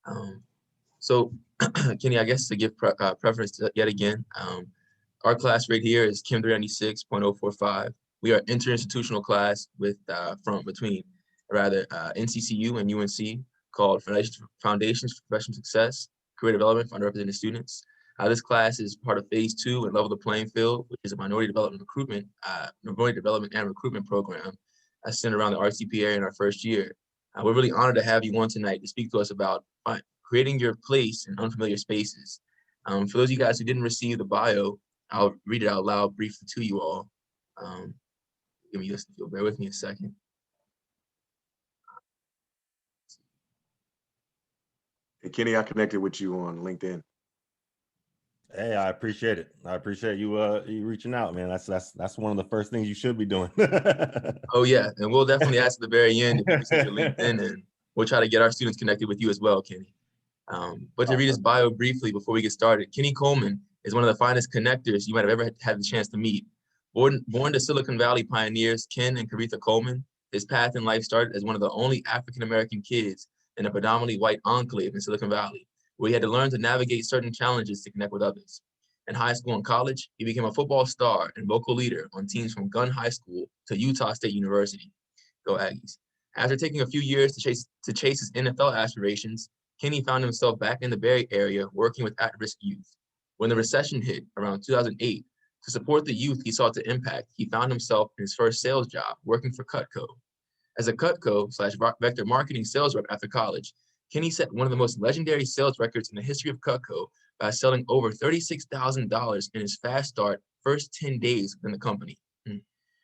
Um, so, Kenny, I guess to give preference yet again, our class rate here is Kim 396.045. We are interinstitutional class with from between NCCU and UNC called Foundations for Professional Success, Career Development for Underrepresented Students. This class is part of Phase 2 and Level the Playing Field, which is a minority development and recruitment program centered around the RTP area in our first year. We're really honored to have you on tonight to speak to us about creating your place in unfamiliar spaces. For those of you guys who didn't receive the bio, I'll read it out loud briefly to you all. Give me just, if you'll bear with me a second. Hey, Kenny, I connected with you on LinkedIn. Hey, I appreciate it. I appreciate you you reaching out, man. That's one of the first things you should be doing. Oh yeah, and we'll definitely ask at the very end if you receive your LinkedIn, and we'll try to get our students connected with you as well, Kenny. But to read his bio briefly before we get started, Kenny Coleman is one of the finest connectors you might have ever had the chance to meet. Born to Silicon Valley pioneers Ken and Caretha Coleman, his path in life started as one of the only African-American kids in a predominantly white enclave in Silicon Valley, where he had to learn to navigate certain challenges to connect with others. In high school and college, he became a football star and vocal leader on teams from Gunn High School to Utah State University. Go Aggies. After taking a few years to chase his NFL aspirations, Kenny found himself back in the Bay Area working with at-risk youth. When the recession hit around 2008, to support the youth he sought to impact, he found himself in his first sales job working for Cutco. As a Cutco/Vector marketing sales rep after college, Kenny set one of the most legendary sales records in the history of Cutco by selling over $36,000 in his fast start first 10 days within the company.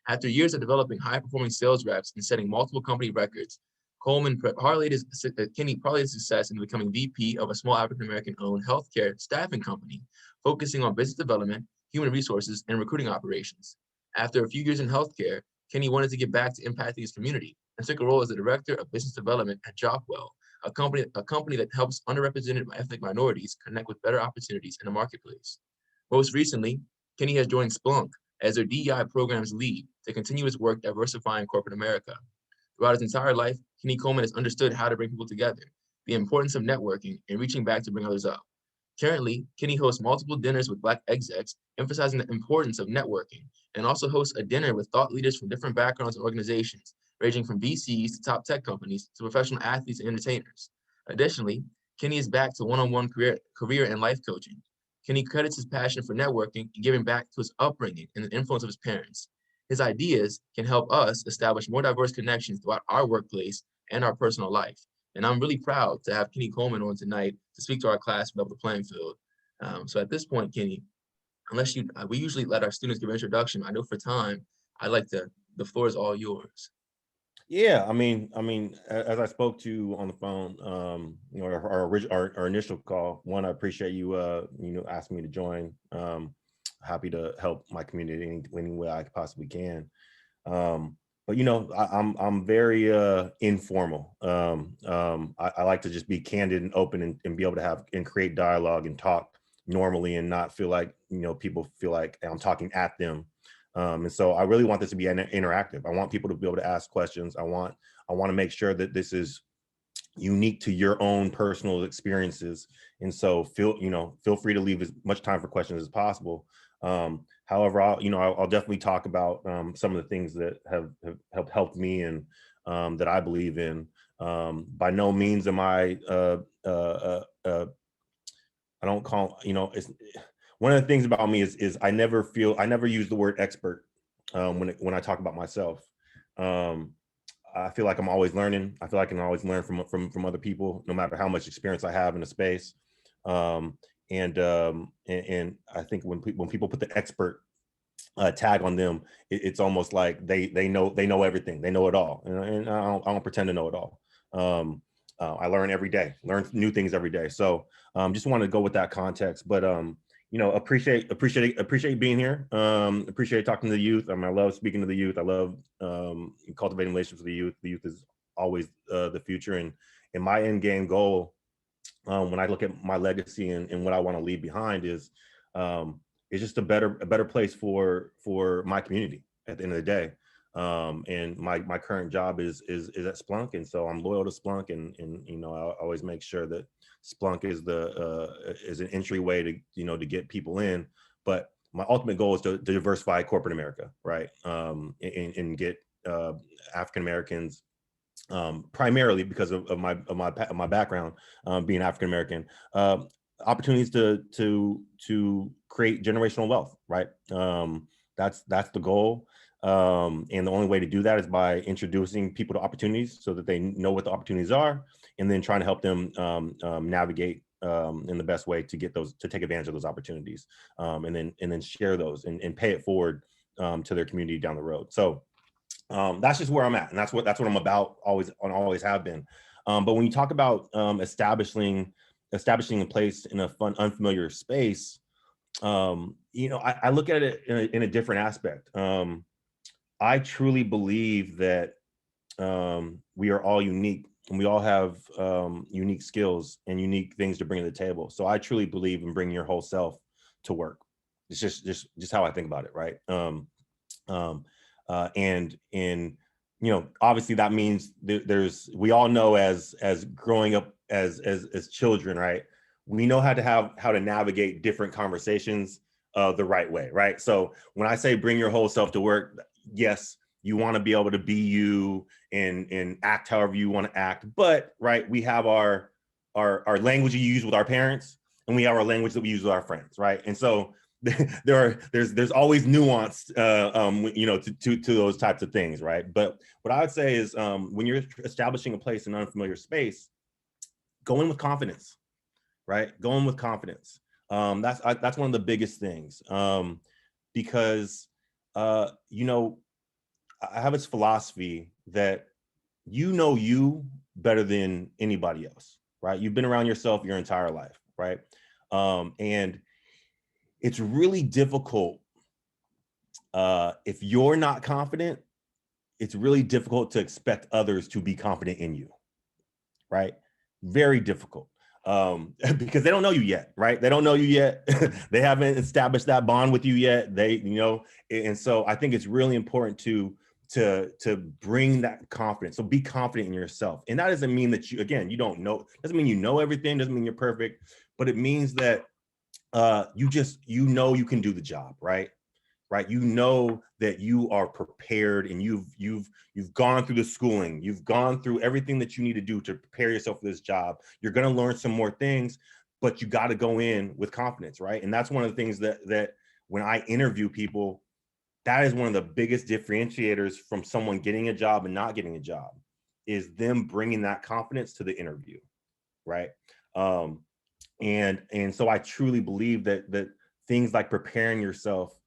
After years of developing high-performing sales reps and setting multiple company records, Kenny parlayed his success into becoming VP of a small African-American-owned healthcare staffing company, focusing on business development, human resources, and recruiting operations. After a few years in healthcare, Kenny wanted to get back to impacting his community and took a role as the director of business development at Jockwell, a company that helps underrepresented ethnic minorities connect with better opportunities in the marketplace. Most recently, Kenny has joined Splunk as their DEI programs lead to continue his work diversifying corporate America. Throughout his entire life, Kenny Coleman has understood how to bring people together, the importance of networking, and reaching back to bring others up. Currently, Kenny hosts multiple dinners with Black execs, emphasizing the importance of networking, and also hosts a dinner with thought leaders from different backgrounds and organizations, ranging from VCs to top tech companies to professional athletes and entertainers. Additionally, Kenny is back to one-on-one career and life coaching. Kenny credits his passion for networking and giving back to his upbringing and the influence of his parents. His ideas can help us establish more diverse connections throughout our workplace and our personal life. And I'm really proud to have Kenny Coleman on tonight to speak to our class about the playing field. So at this point, Kenny, we usually let our students give an introduction. I know for time, the floor is all yours. Yeah, I mean, as I spoke to you on the phone, our initial call. One, I appreciate you, asking me to join. Happy to help my community any way I possibly can. But I'm very informal. I like to just be candid and open and be able to have and create dialogue and talk normally and not feel like people feel like I'm talking at them. And so I really want this to be interactive. I want people to be able to ask questions. I want to make sure that this is unique to your own personal experiences. And so feel free to leave as much time for questions as possible. However, I'll definitely talk about some of the things that have helped me and that I believe in. By no means am I don't call, it's one of the things about me is I never use the word expert when I talk about myself. I feel like I'm always learning. I feel like I can always learn from other people, no matter how much experience I have in a space. And I think when people put the expert tag on them, it's almost like they know everything. They know it all, and I don't pretend to know it all. I learn every day, learn new things every day. So just want to go with that context, but appreciate being here. Appreciate talking to the youth. I love speaking to the youth. I love cultivating relationships with the youth. The youth is always the future, and my end game goal, when I look at my legacy and what I want to leave behind is just a better place for my community at the end of the day. And my current job is at Splunk, and so I'm loyal to Splunk, and you know, I always make sure that Splunk is an entryway to, you know, to get people in. But my ultimate goal is to diversify corporate America, right? And get African Americans, primarily because of my background, being African American, opportunities to create generational wealth, right? That's the goal. And the only way to do that is by introducing people to opportunities so that they know what the opportunities are, and then trying to help them navigate in the best way to get those, to take advantage of those opportunities, and then share those and pay it forward to their community down the road. So that's just where I'm at, and that's what I'm about, always have been. But when you talk about establishing a place in a fun, unfamiliar space, you know, I look at it in a different aspect. I truly believe that we are all unique, and we all have unique skills and unique things to bring to the table. So I truly believe in bringing your whole self to work. It's just how I think about it, right? And you know, obviously that means we all know as growing up as children, right? We know how to navigate different conversations the right way, right? So when I say bring your whole self to work, yes, you want to be able to be you and act however you want to act, but right, we have our language you use with our parents, and we have our language that we use with our friends, right? And so there's always nuance, you know, to those types of things, right? But what I would say is, when you're establishing a place in an unfamiliar space, go in with confidence, right? Go in with confidence. That's one of the biggest things, because you know, I have this philosophy that you know you better than anybody else, right? You've been around yourself your entire life, right? And it's really difficult, if you're not confident, it's really difficult to expect others to be confident in you, right? Very difficult, because they don't know you yet, right? They don't know you yet. They haven't established that bond with you yet. You know, and so I think it's really important to bring that confidence. So be confident in yourself, and that doesn't mean that you don't know. Doesn't mean you know everything. Doesn't mean you're perfect, but it means that you know you can do the job, right? Right, you know that you are prepared, and you've gone through the schooling, you've gone through everything that you need to do to prepare yourself for this job. You're going to learn some more things, but you got to go in with confidence, right? And that's one of the things that when I interview people, that is one of the biggest differentiators from someone getting a job and not getting a job, is them bringing that confidence to the interview, right? And so I truly believe that things like preparing yourself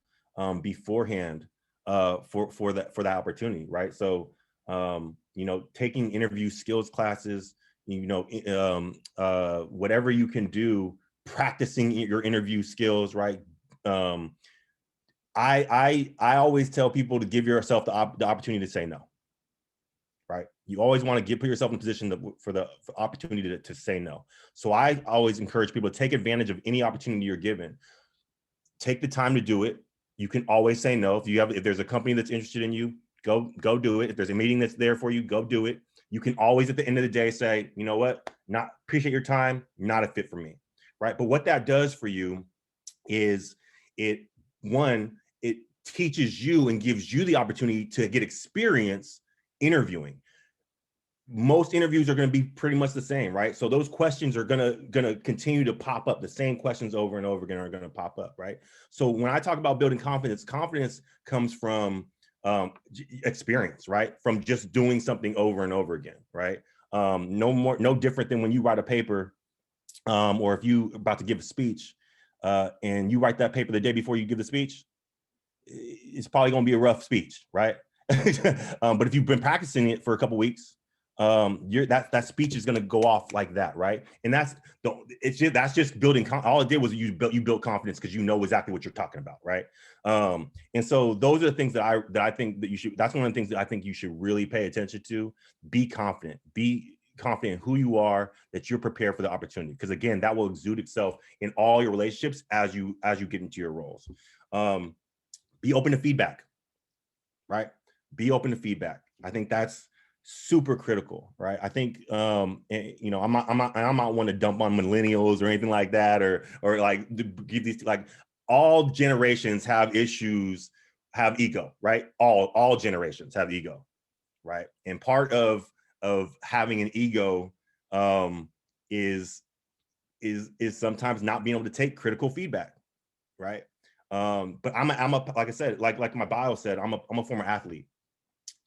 beforehand for that opportunity, right? So you know, taking interview skills classes, you know, whatever you can do, practicing your interview skills, right? I always tell people to give yourself the opportunity to say no, right? You always want to put yourself in a position for the opportunity to say no. So I always encourage people to take advantage of any opportunity you're given. Take the time to do it. You can always say no. If there's a company that's interested in you, go do it. If there's a meeting that's there for you, go do it. You can always at the end of the day say, you know what, not appreciate your time, not a fit for me, right? But what that does for you is it teaches you and gives you the opportunity to get experience interviewing. Most interviews are going to be pretty much the same, right? So those questions are going to continue to pop up. The same questions over and over again are going to pop up, right? So when I talk about building confidence comes from experience, right? From just doing something over and over again, right? No different than when you write a paper, or if you about to give a speech, and you write that paper the day before you give the speech, it's probably going to be a rough speech, right? But if you've been practicing it for a couple of weeks, that speech is going to go off like that, right? And that's just building. All it did was you built confidence because you know exactly what you're talking about, right? And so those are the things that I think that you should. That's one of the things that I think you should really pay attention to. Be confident. Be confident in who you are, that you're prepared for the opportunity, because again, that will exude itself in all your relationships as you get into your roles. Be open to feedback, right? Be open to feedback. I think that's super critical, right? I think, you know, I'm not one to dump on millennials or anything like that, or like give these, like, all generations have issues, have ego, right? All generations have ego, right? And part of having an ego is sometimes not being able to take critical feedback, right? But I'm a like I said, like my bio said, I'm a former athlete.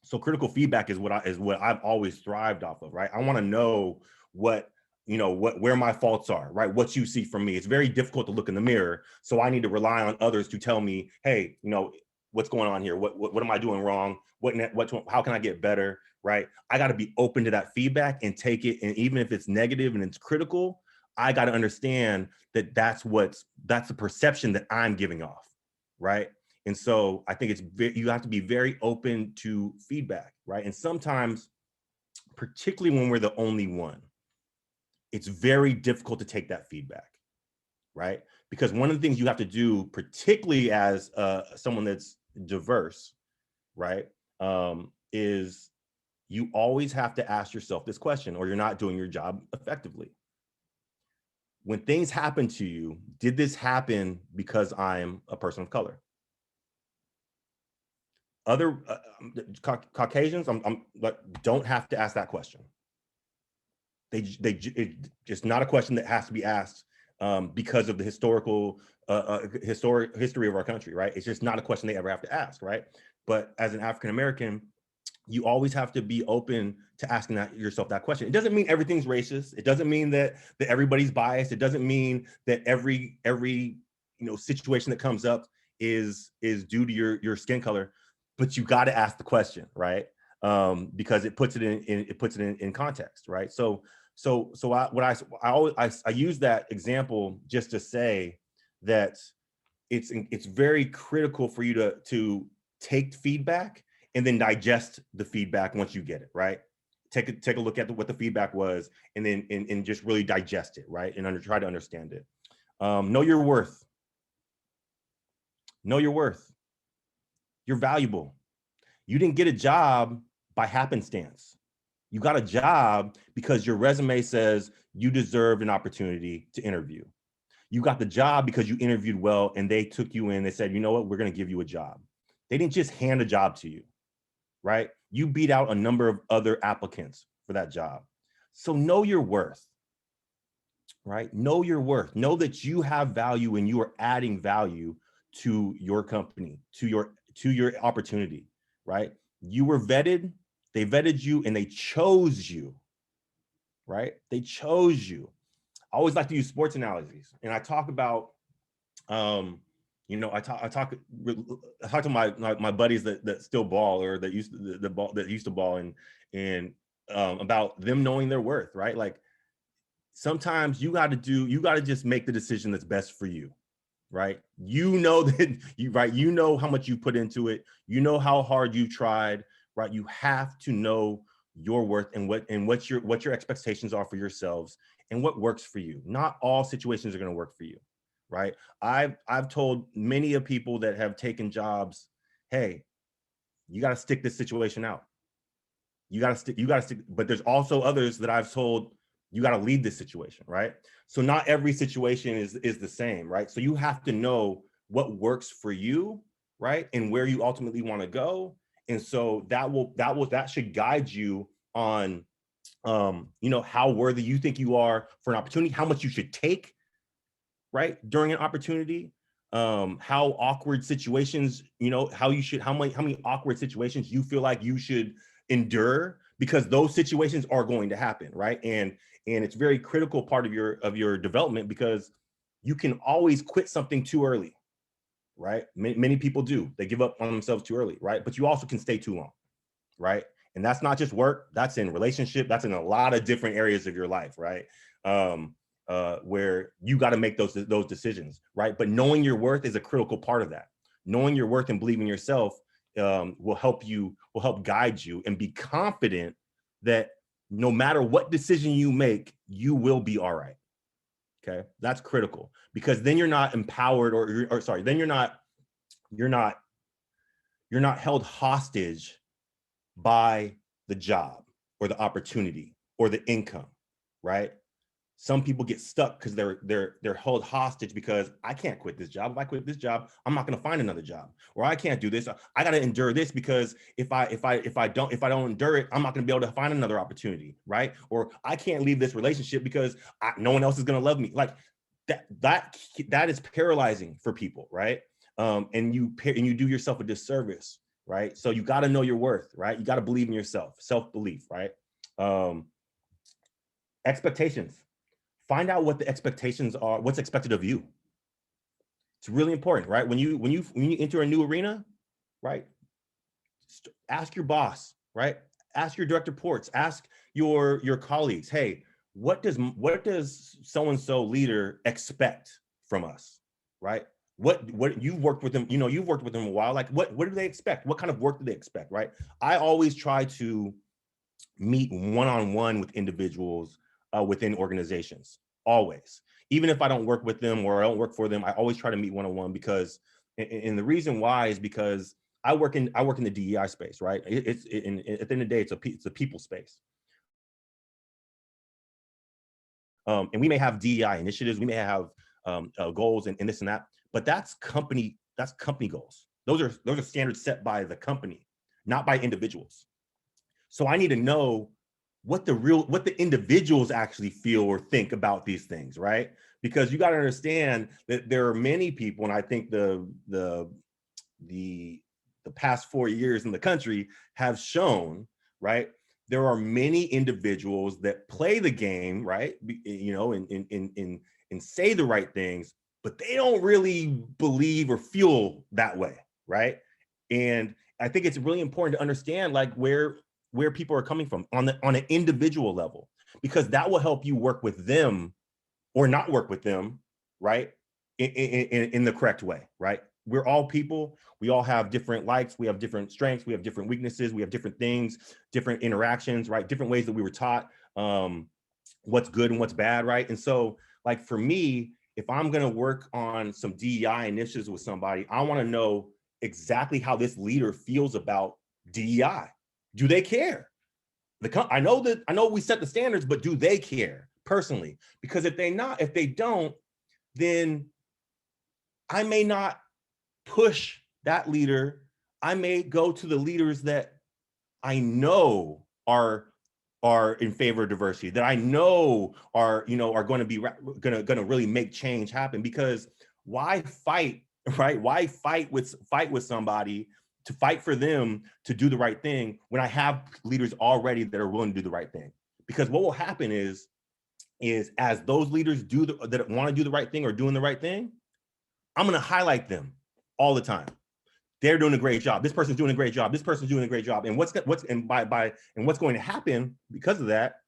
So critical feedback is what I've always thrived off of, right? I want to know what, you know, where my faults are, right? What you see from me. It's very difficult to look in the mirror, so I need to rely on others to tell me, hey, you know, what's going on here? What am I doing wrong? How can I get better, right? I got to be open to that feedback and take it, and even if it's negative and it's critical, I got to understand that that's the perception that I'm giving off, right? And so I think you have to be very open to feedback, right? And sometimes, particularly when we're the only one, it's very difficult to take that feedback, right? Because one of the things you have to do, particularly as someone that's diverse, right, is you always have to ask yourself this question, or you're not doing your job effectively. When things happen to you, did this happen because I'm a person of color? Other Caucasians, I'm like, don't have to ask that question. It's just not a question that has to be asked because of the historic history of our country, right? It's just not a question they ever have to ask, right? But as an African American, you always have to be open to asking yourself that question. It doesn't mean everything's racist. It doesn't mean that everybody's biased. It doesn't mean that every you know, situation that comes up is due to your skin color. But you got to ask the question, right? Because it puts it in context, right? So I use that example just to say that it's very critical for you to take feedback and then digest the feedback once you get it, right? Take a look at what the feedback was, and then and just really digest it, right? And try to understand it. Know your worth. Know your worth. You're valuable. You didn't get a job by happenstance. You got a job because your resume says you deserved an opportunity to interview. You got the job because you interviewed well and they took you in. They said, you know what, we're going to give you a job. They didn't just hand a job to you, right? You beat out a number of other applicants for that job. So know your worth, right? Know your worth. Know that you have value and you are adding value to your company, to your opportunity, right? You were vetted, they vetted you, and they chose you, right? They chose you. I always like to use sports analogies, and I talk about, you know, I talk to my buddies that still ball, or that used to ball, and about them knowing their worth, right? Like, sometimes you got to just make the decision that's best for you, right? You know that you know how much you put into it. You know how hard you tried, right? You have to know your worth and what your expectations are for yourselves and what works for you. Not all situations are going to work for you, right? I've told many of people that have taken jobs, hey, you got to stick this situation out. You got to stick, but there's also others that I've told, you got to lead this situation, right? So not every situation is the same, right? So you have to know what works for you, right? And where you ultimately want to go. And so that should guide you on, you know, how worthy you think you are for an opportunity, how much you should take, right, during an opportunity, how awkward situations, you know, how many awkward situations you feel like you should endure, because those situations are going to happen, right? And it's very critical part of your development, because you can always quit something too early, right? Many people do. They give up on themselves too early, right? But you also can stay too long, right? And that's not just work, that's in relationship, that's in a lot of different areas of your life, right? Where you got to make those decisions, right? But knowing your worth is a critical part of that. Knowing your worth and believing yourself will help guide you, and be confident that no matter what decision you make, you will be all right. Okay, that's critical, because then you're not empowered, or sorry, then you're not held hostage by the job or the opportunity or the income, right? Some people get stuck because they're held hostage because I can't quit this job. If I quit this job, I'm not going to find another job. Or I can't do this. I got to endure this because if I don't endure it, I'm not going to be able to find another opportunity, right? Or I can't leave this relationship because no one else is going to love me. Like that is paralyzing for people, right? And you do yourself a disservice, right? So you got to know your worth, right? You got to believe in yourself, self-belief, right? Expectations. Find out what the expectations are, what's expected of you. It's really important, right? When you enter a new arena, right? Ask your boss, right? Ask your direct reports, ask your colleagues, hey, what does so-and-so leader expect from us, right? What you've worked with them, you've worked with them a while, like what do they expect? What kind of work do they expect, right? I always try to meet one-on-one with individuals within organizations, always. Even if I don't work with them or I don't work for them, I always try to meet one-on-one because, and the reason why is because I work in the DEI space, right? At the end of the day, it's a people space. And we may have DEI initiatives, we may have goals and this and that, but that's company goals. Those are standards set by the company, not by individuals. So I need to know what the individuals actually feel or think about these things, right? Because you got to understand that there are many people, and I think the past 4 years in the country have shown, right? There are many individuals that play the game, right? And say the right things, but they don't really believe or feel that way, right? And I think it's really important to understand like where people are coming from on an individual level, because that will help you work with them or not work with them, right? In the correct way, right? We're all people. We all have different likes. We have different strengths. We have different weaknesses. We have different things, different interactions, right? Different ways that we were taught what's good and what's bad, right? And so like for me, if I'm going to work on some DEI initiatives with somebody, I want to know exactly how this leader feels about DEI. Do they care? I know we set the standards, but do they care personally? Because if they don't, then I may not push that leader. I may go to the leaders that I know are in favor of diversity, that I know are going to really make change happen. Because why fight, right? Why fight with somebody to fight for them to do the right thing when I have leaders already that are willing to do the right thing? Because what will happen is as those leaders that want to do the right thing or doing the right thing, I'm going to highlight them all the time. They're doing a great job. This person's doing a great job. This person's doing a great job. And what's going to happen because of that?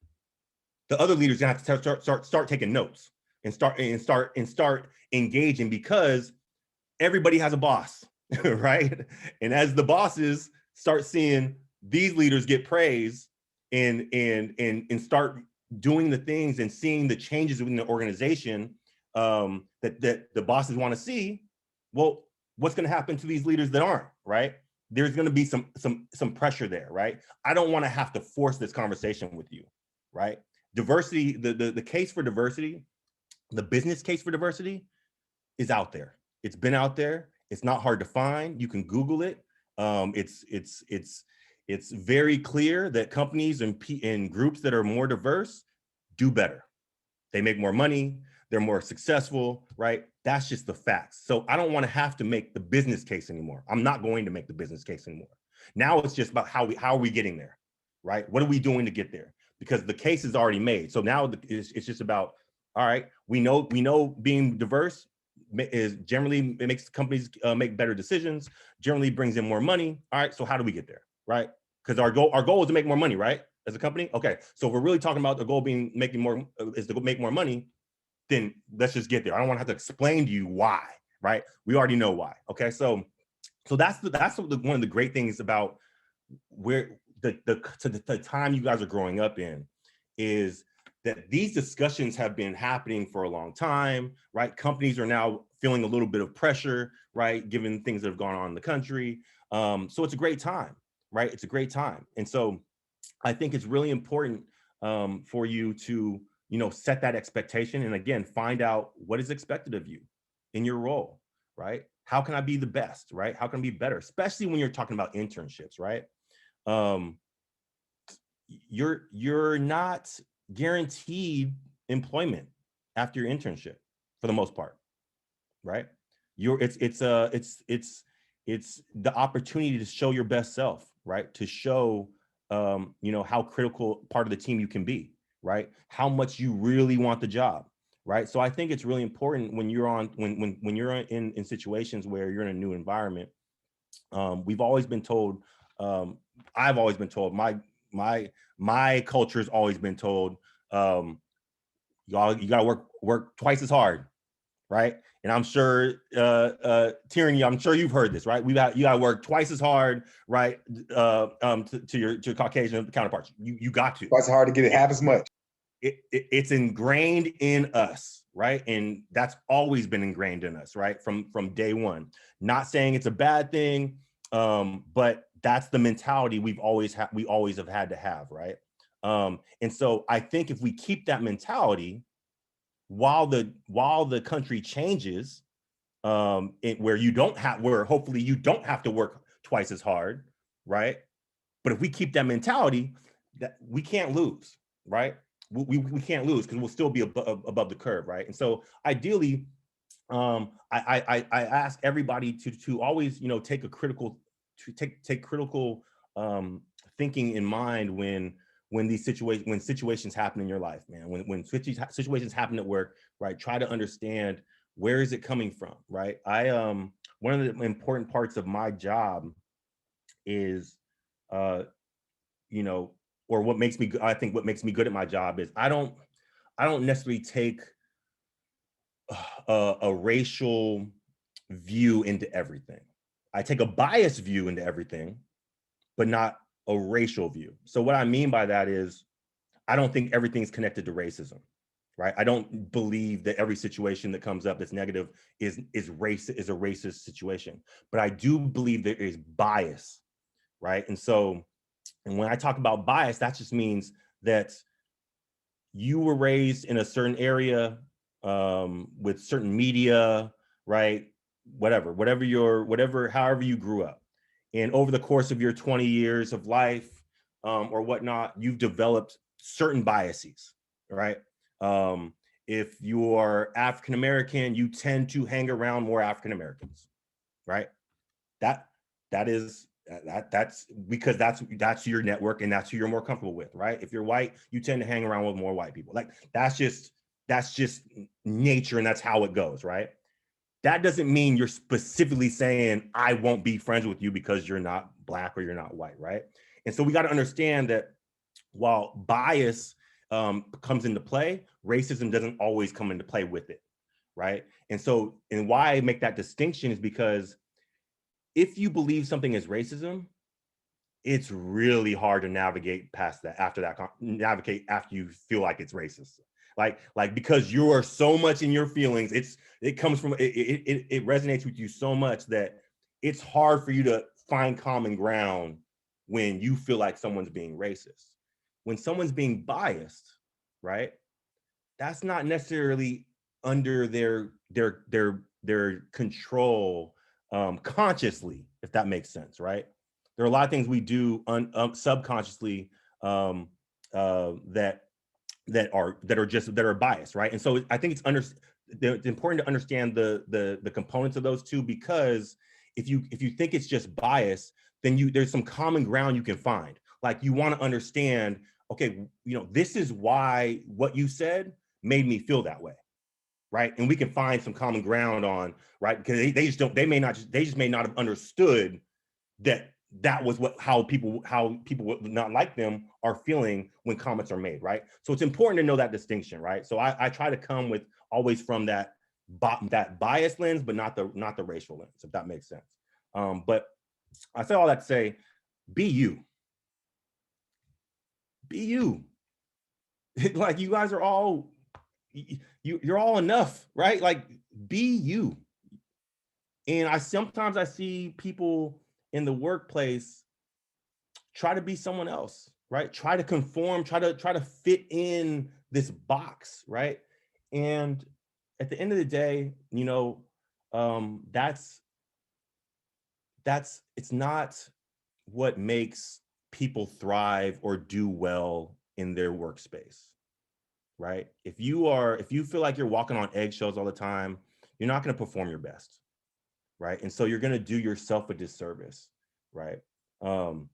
The other leaders are going to have to start taking notes and start engaging, because everybody has a boss, right? And as the bosses start seeing these leaders get praise and start doing the things and seeing the changes within the organization that the bosses want to see, well, what's going to happen to these leaders that aren't, right? There's going to be some pressure there, right? I don't want to have to force this conversation with you, right? Diversity, the case for diversity, the business case for diversity is out there. It's been out there. It's not hard to find. You can Google it. It's very clear that companies and groups that are more diverse do better. They make more money. They're more successful, right? That's just the facts. So I don't want to have to make the business case anymore. I'm not going to make the business case anymore. Now it's just about how are we getting there, right? What are we doing to get there? Because the case is already made. So now it's just about, all right, we know being diverse is generally, it makes companies make better decisions, generally brings in more money. All right, so how do we get there, right? Because our goal is to make more money, right? As a company, okay. So if we're really talking about the goal being is to make more money, then let's just get there. I don't want to have to explain to you why, right? We already know why. Okay, so that's one of the great things about where the time you guys are growing up in is that these discussions have been happening for a long time, right? Companies are now feeling a little bit of pressure, right? Given things that have gone on in the country. So it's a great time, right? It's a great time. And so I think it's really important for you to, set that expectation. And again, find out what is expected of you in your role, right? How can I be the best, right? How can I be better? Especially when you're talking about internships, right? You're not guaranteed employment after your internship for the most part, right? It's the opportunity to show your best self, right? To show how critical part of the team you can be, right? How much you really want the job, right? So I think it's really important when you're in situations where you're in a new environment. We've always been told, I've always been told, my culture's always been told, you gotta work twice as hard, right? And I'm sure, Tyranny, I'm sure you've heard this, right? You gotta work twice as hard, right? To your Caucasian counterparts. You got to. Twice as hard to get it half as much. It's ingrained in us, right? And that's always been ingrained in us, right? From day one. Not saying it's a bad thing, but that's the mentality we always have had to have, right? And so I think if we keep that mentality, while the country changes, where hopefully you don't have to work twice as hard, right? But if we keep that mentality, that we can't lose, right? We can't lose because we'll still be above the curve, right? And so ideally, I ask everybody to always take a critical thinking in mind when situations happen in your life, man. When situations happen at work, right? Try to understand, where is it coming from, right? One of the important parts of my job is, or what makes me good at my job is I don't necessarily take a racial view into everything. I take a biased view into everything, but not a racial view. So what I mean by that is, I don't think everything's connected to racism, right? I don't believe that every situation that comes up that's negative is a racist situation, but I do believe there is bias, right? And when I talk about bias, that just means that you were raised in a certain area, with certain media, right? However you grew up. And over the course of your 20 years of life, or whatnot, you've developed certain biases, right? If you are African American, you tend to hang around more African Americans, right? That's because that's your network and that's who you're more comfortable with, right? If you're white, you tend to hang around with more white people. Like that's just nature, and that's how it goes, right? That doesn't mean you're specifically saying I won't be friends with you because you're not Black or you're not white, right? And so we got to understand that while bias comes into play, racism doesn't always come into play with it, right? And why I make that distinction is because if you believe something is racism, it's really hard to navigate past that navigate after you feel like it's racist. Like because you are so much in your feelings, it comes from it resonates with you so much that it's hard for you to find common ground when you feel like someone's being racist. When someone's being biased, right? That's not necessarily under their control consciously, if that makes sense, right? There are a lot of things we do subconsciously that are biased, right? And so I think it's important to understand the components of those two, because if you think it's just bias, then there's some common ground you can find. Like you want to understand, okay, this is why what you said made me feel that way, right? And we can find some common ground on, right? Because they just may not have understood that was how people would not like them are feeling when comments are made, right? So it's important to know that distinction, right? So I try to come with always from that bias lens, but not the racial lens, if that makes sense. But I say all that to say, be you. Be you. Like you guys are all, you're all enough, right? Like be you. And sometimes I see people in the workplace try to be someone else, right? Try to conform, try to fit in this box, right? And at the end of the day, you know, it's not what makes people thrive or do well in their workspace, right? If you feel like you're walking on eggshells all the time, you're not going to perform your best, right? And so you're going to do yourself a disservice, right? And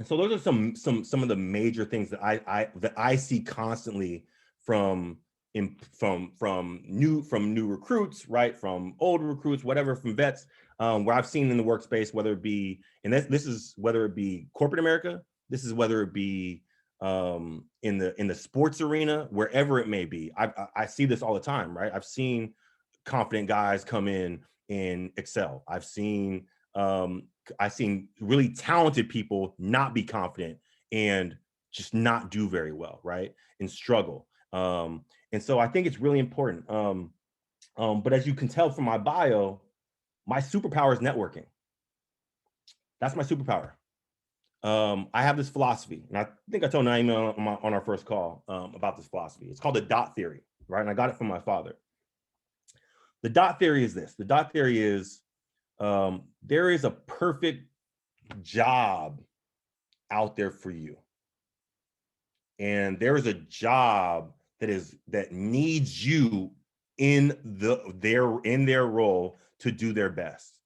so those are some of the major things that I see constantly from new recruits, right? From old recruits, whatever, from vets, where I've seen in the workspace, whether it be, and this is whether it be corporate America, this is whether it be in the sports arena, wherever it may be. I see this all the time, right? I've seen confident guys come in and excel. I've seen really talented people not be confident and just not do very well, right? And struggle. And so I think it's really important. But as you can tell from my bio, my superpower is networking. That's my superpower. I have this philosophy, and I think I told Naima on our first call about this philosophy. It's called the dot theory, right? And I got it from my father. The dot theory is this. The dot theory is there is a perfect job out there for you. And there is a job that needs you in their role to do their best.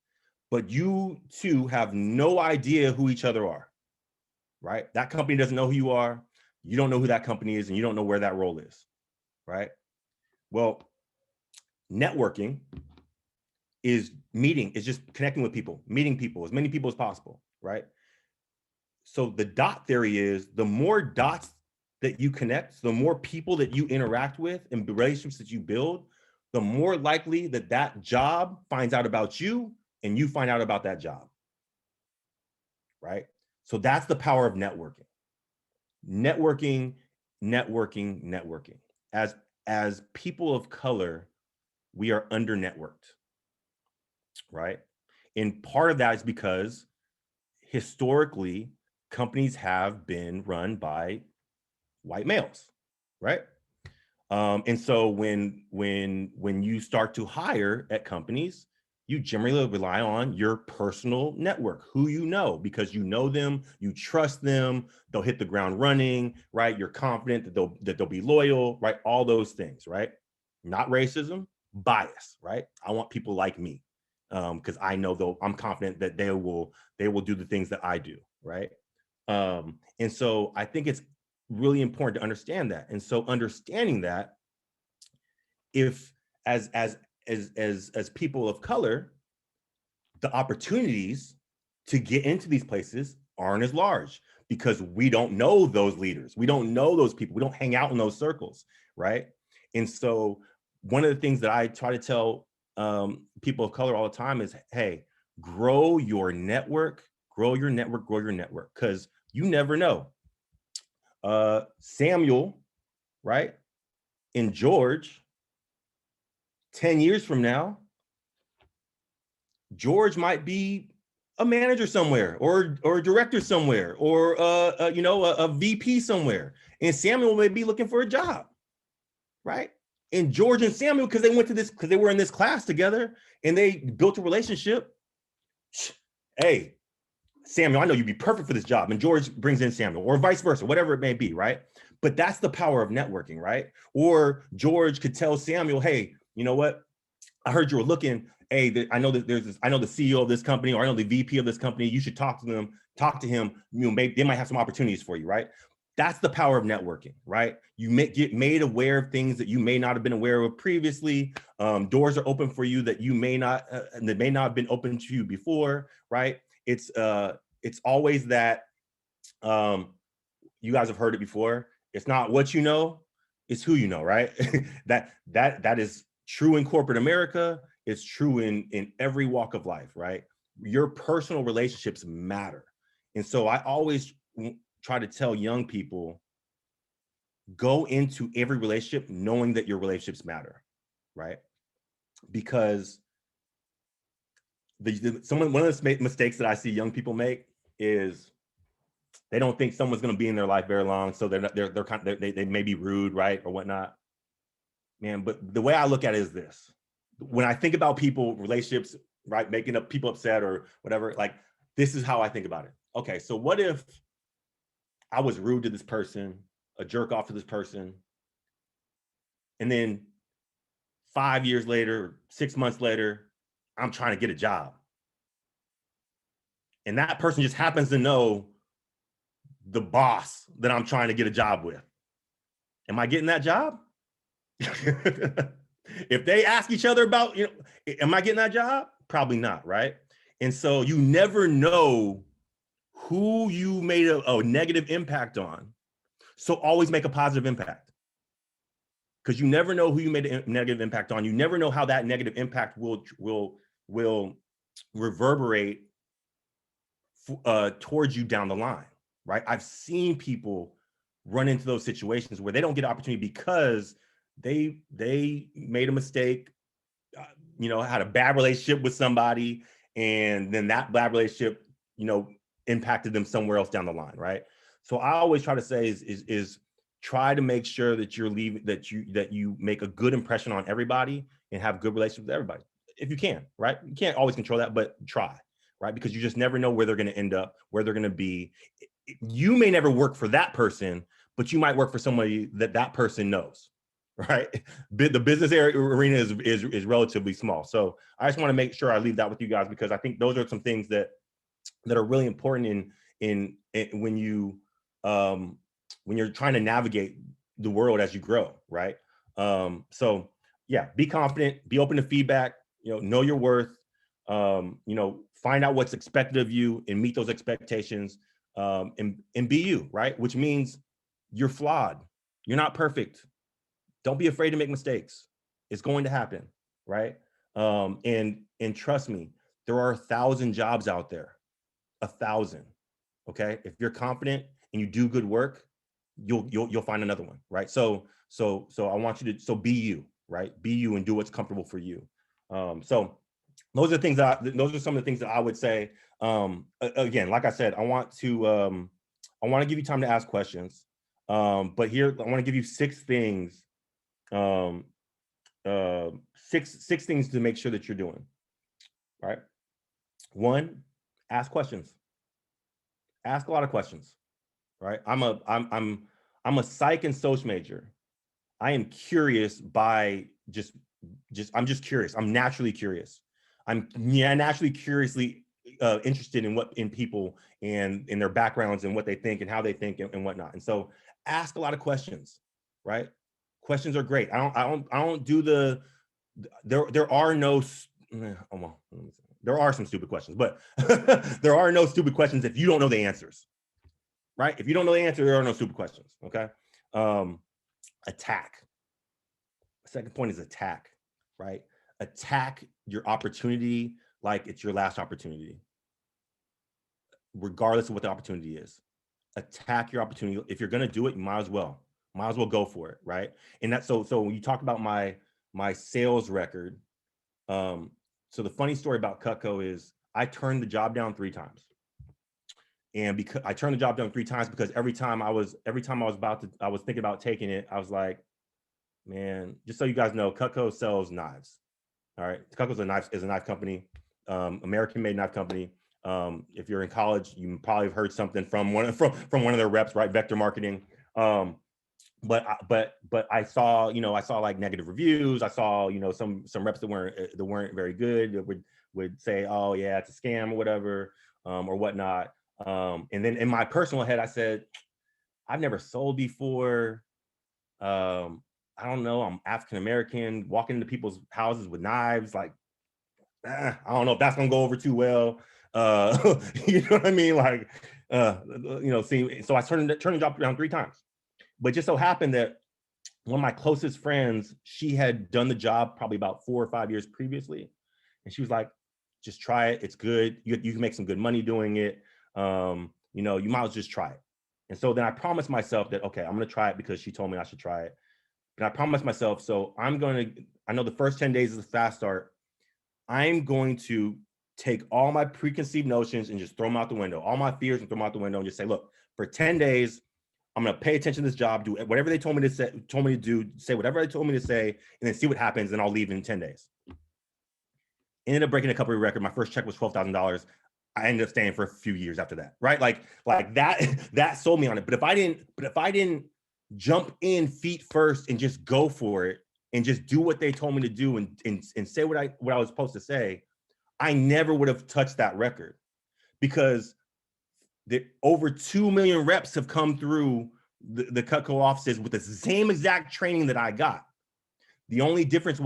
But you two have no idea who each other are, right? That company doesn't know who you are. You don't know who that company is, and you don't know where that role is, right? Well, networking is just connecting with people, meeting people, as many people as possible, right? So the dot theory is the more dots that you connect, the more people that you interact with and the relationships that you build, the more likely that job finds out about you and you find out about that job, right? So that's the power of networking. Networking. As people of color, we are under networked, right? And part of that is because historically, companies have been run by white males, right? And so when you start to hire at companies, you generally rely on your personal network, who you know, because you know them, you trust them, they'll hit the ground running, right? You're confident that they'll be loyal, right? All those things, right? Not racism, bias, right? I want people like me because I know I'm confident that they will do the things that I do, right? And so I think it's really important to understand that. And so understanding that, if as people of color, the opportunities to get into these places aren't as large because we don't know those leaders. We don't know those people. We don't hang out in those circles, right? And so one of the things that I try to tell people of color all the time is, hey, grow your network, because you never know. Samuel, right? And George, 10 years from now, George might be a manager somewhere or a director somewhere or a VP somewhere. And Samuel may be looking for a job, right? And George and Samuel, because they were in this class together and they built a relationship. Hey, Samuel, I know you'd be perfect for this job. And George brings in Samuel, or vice versa, whatever it may be, right? But that's the power of networking, right? Or George could tell Samuel, hey, you know what? I heard you were looking. Hey, I know that I know the CEO of this company, or I know the VP of this company. You should talk to him. You know, maybe they might have some opportunities for you, right? That's the power of networking, right? You get made aware of things that you may not have been aware of previously. Doors are open for you that you may not have been open to you before, right? It's always that. You guys have heard it before. It's not what you know, it's who you know, right? that is true in corporate America. It's true in every walk of life, right? Your personal relationships matter. And so I always try to tell young people, go into every relationship knowing that your relationships matter, right? Because one of the mistakes that I see young people make is they don't think someone's going to be in their life very long, so they may be rude, right, or whatnot. Man, but the way I look at it is this: when I think about people, relationships, right, making up people upset or whatever, like this is how I think about it. Okay, so what if I was rude to this person, a jerk off to this person, and then 5 years later, 6 months later, I'm trying to get a job, and that person just happens to know the boss that I'm trying to get a job with. Am I getting that job? If they ask each other about, am I getting that job? Probably not, right? And so you never know who you made a negative impact on. So always make a positive impact, because you never know who you made a negative impact on. You never know how that negative impact will reverberate towards you down the line, right? I've seen people run into those situations where they don't get an opportunity because they made a mistake, had a bad relationship with somebody, and then that bad relationship, impacted them somewhere else down the line, right? So I always try to say is try to make sure that that you make a good impression on everybody and have good relationships with everybody, if you can, right? You can't always control that, but try, right? Because you just never know where they're going to end up, where they're going to be. You may never work for that person, but you might work for somebody that person knows, right? The business arena is relatively small. So I just want to make sure I leave that with you guys, because I think those are some things that are really important in when you're trying to navigate the world as you grow, right? So yeah, be confident, be open to feedback, know your worth, find out what's expected of you and meet those expectations, and be you, right? Which means you're flawed, you're not perfect. Don't be afraid to make mistakes. It's going to happen, right? And trust me, there are 1,000 jobs out there, 1,000. Okay, if you're confident and you do good work, you'll find another one, right? So I want you to be you, right? Be you and do what's comfortable for you. So those are some of the things that I would say. Again, like I said, I want to give you time to ask questions. But here I want to give you 6 things. 6 things to make sure that you're doing. Right. 1, ask questions. Ask a lot of questions. Right. I'm a psych and social major. I am curious by I'm just curious. I'm naturally curious. I'm naturally curiously interested in people and in their backgrounds and what they think and how they think and whatnot. And so ask a lot of questions, right? Questions are great. I don't do there are no, there are some stupid questions, but there are no stupid questions if you don't know the answers, right? If you don't know the answer, there are no stupid questions, okay? Attack. Second point is attack, right? Attack your opportunity like it's your last opportunity, regardless of what the opportunity is. Attack your opportunity. If you're going to do it, you might as well go for it, right? And that's so when you talk about my sales record, so the funny story about Cutco is I turned the job down 3 times. And because I turned the job down 3 times because every time I was thinking about taking it, I was like, man, just so you guys know, Cutco sells knives. All right. Cutco's is a knife company, American-made knife company. If you're in college, you probably have heard something from one of their reps, right? Vector marketing. But I saw like negative reviews. I saw, some reps that weren't very good, that would say, oh yeah, it's a scam or whatever, or whatnot. And then in my personal head, I said, I've never sold before. I don't know. I'm African-American, walking into people's houses with knives. Like, I don't know if that's gonna go over too well. You know what I mean? Like, so I turned the job down 3 times. But just so happened that one of my closest friends, she had done the job probably about 4 or 5 years previously. And she was like, just try it. It's good. You can make some good money doing it. You might as well just try it. And so then I promised myself that, okay, I'm going to try it because she told me I should try it. And I promised myself, so I know the first 10 days is a fast start. I'm going to take all my preconceived notions and just throw them out the window, all my fears and throw them out the window and just say, look, For 10 days, I'm going to pay attention to this job, do whatever they told me to do, say whatever they told me to say, and then see what happens. And I'll leave in 10 days. Ended up breaking a company record. My first check was $12,000. I ended up staying for a few years after that, right? Like that sold me on it. But if I didn't jump in feet first and just go for it and just do what they told me to do and say what I was supposed to say, I never would have touched that record, because over 2 million reps have come through the Cutco offices with the same exact training that I got. The only difference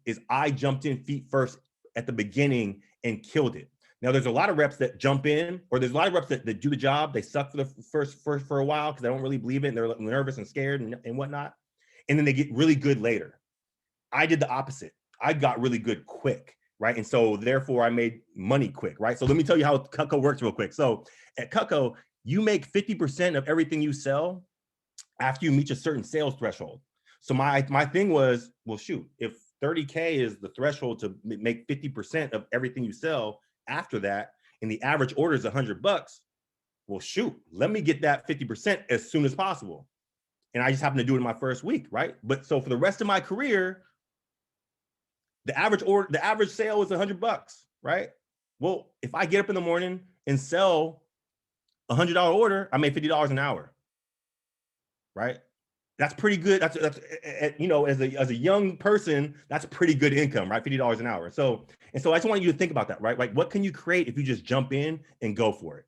is I jumped in feet first at the beginning and killed it. Now, there's a lot of reps that jump in, or there's a lot of reps that do the job. They suck for the first for a while because they don't really believe it, and they're nervous and scared and whatnot. And then they get really good later. I did the opposite. I got really good quick, right? And so therefore I made money quick, right? So let me tell you how Cutco works real quick. So at Cutco, you make 50% of everything you sell after you meet a certain sales threshold. So my thing was, well, shoot, if 30K is the threshold to make 50% of everything you sell after that, and the average order is $100, well, shoot, let me get that 50% as soon as possible. And I just happened to do it in my first week, right? But so for the rest of my career, the average sale is $100, right? Well, if I get up in the morning and sell $100 order, I made $50 an hour, right? That's pretty good. That's you know, as a young person, that's pretty good income, right? $50 an hour. So I just want you to think about that, right? Like, what can you create if you just jump in and go for it,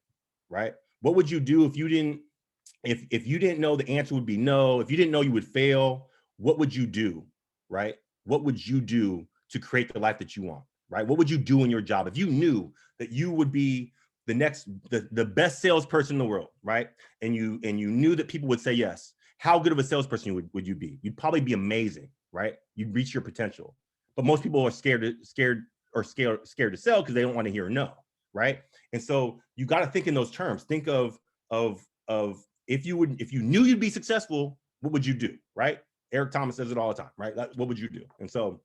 right? What would you do if you didn't know the answer would be no? If you didn't know you would fail, what would you do, right? What would you do to create the life that you want, right? What would you do in your job if you knew that you would be the best salesperson in the world, right? And you knew that people would say yes. How good of a salesperson would you be? You'd probably be amazing, right? You'd reach your potential. But most people are scared to sell because they don't want to hear no, right? And so you got to think in those terms. Think of if you knew you'd be successful, what would you do, right? Eric Thomas says it all the time, right? What would you do? And so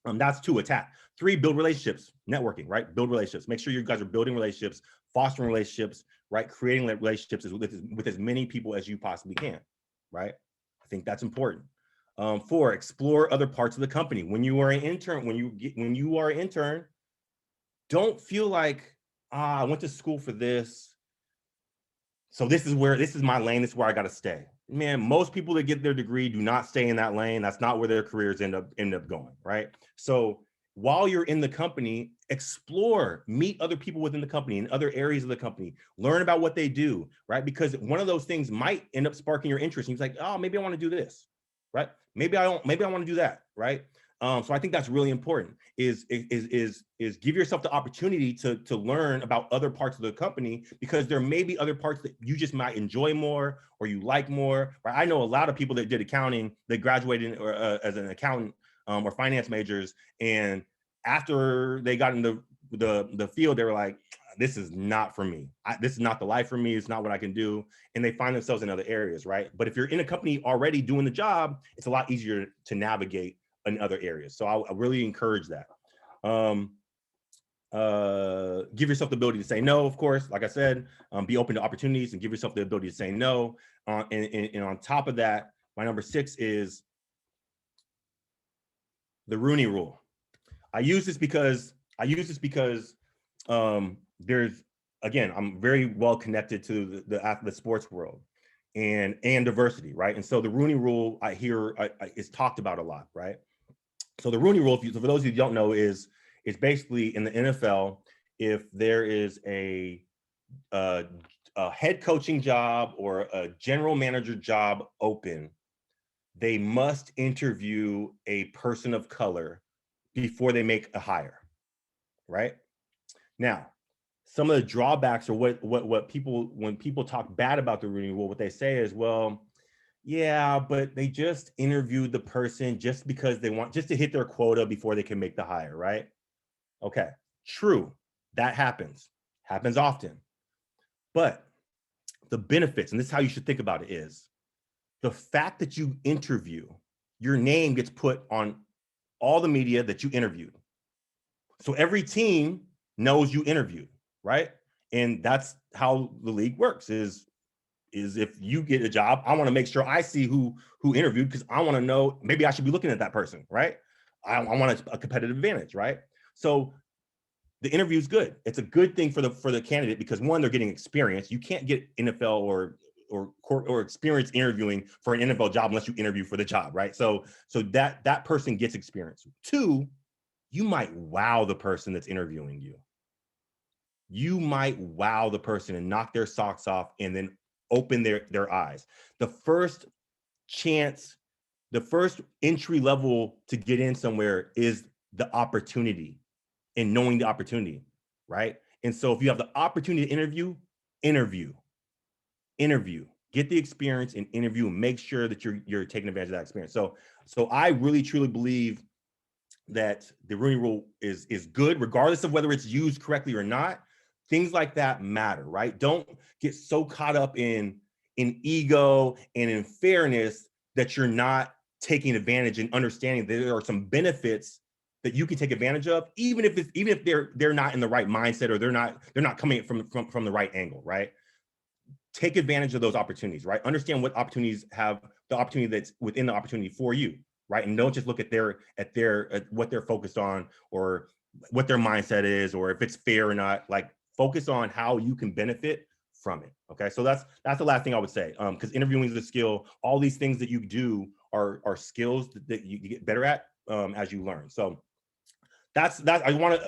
that's 2, attack. 3, build relationships, networking, right? Build relationships. Make sure you guys are building relationships, fostering relationships, right? Creating relationships with as many people as you possibly can. Right? I think that's important. 4, explore other parts of the company. When you are an intern, don't feel like, I went to school for this, so this is my lane, this is where I got to stay. Man, most people that get their degree do not stay in that lane. That's not where their careers end up going, right? So while you're in the company, explore, meet other people within the company in other areas of the company, learn about what they do, right? Because one of those things might end up sparking your interest. And you're like, oh, maybe I want to do this, right? Maybe I want to do that, right? So I think that's really important, is give yourself the opportunity to learn about other parts of the company, because there may be other parts that you just might enjoy more or you like more, right? I know a lot of people that did accounting, that graduated as an accountant or finance majors, and after they got into the field, they were like, this is not for me. This is not the life for me. It's not what I can do. And they find themselves in other areas, right? But if you're in a company already doing the job, it's a lot easier to navigate in other areas. So I really encourage that. Give yourself the ability to say no, of course, like I said, be open to opportunities and give yourself the ability to say no. And on top of that, my number 6 is the Rooney Rule. I use this because there's, again, I'm very well connected to the sports world and diversity, right? And so the Rooney Rule, I hear is talked about a lot, right? So the Rooney Rule, for those of you who don't know, is basically in the NFL, if there is a head coaching job or a general manager job open, they must interview a person of color before they make a hire, right? Now, some of the drawbacks, or what people, when people talk bad about the Rooney Rule, what they say is, well, yeah, but they just interviewed the person just because they want, just to hit their quota before they can make the hire, right? Okay, true, that happens often. But the benefits, and this is how you should think about it, is the fact that you interview, your name gets put on all the media that you interviewed. So every team knows you interviewed, right? And that's how the league works, is is if you get a job, I want to make sure I see who interviewed, because I want to know, maybe I should be looking at that person, right? I want a competitive advantage, right? So the interview is good. It's a good thing for the candidate, because one, they're getting experience. You can't get NFL or experience interviewing for an NFL job unless you interview for the job, right? So that person gets experience. Two, you might wow the person that's interviewing you. You might wow the person and knock their socks off and then open their eyes. The first chance, the first entry level to get in somewhere is the opportunity and knowing the opportunity, right? And so if you have the opportunity to interview, get the experience and interview, and make sure that you're taking advantage of that experience. So I really truly believe that the Rooney Rule is good, regardless of whether it's used correctly or not. Things like that matter, right? Don't get so caught up in ego and in fairness that you're not taking advantage and understanding that there are some benefits that you can take advantage of, even if they're not in the right mindset, or they're not coming from the right angle, right? Take advantage of those opportunities, right? Understand what opportunities have the opportunity that's within the opportunity for you, right? And don't just look at what they're focused on, or what their mindset is, or if it's fair or not. Like, focus on how you can benefit from it. Okay, so that's the last thing I would say. Because interviewing is a skill. All these things that you do are skills that you get better at as you learn. So that's I don't want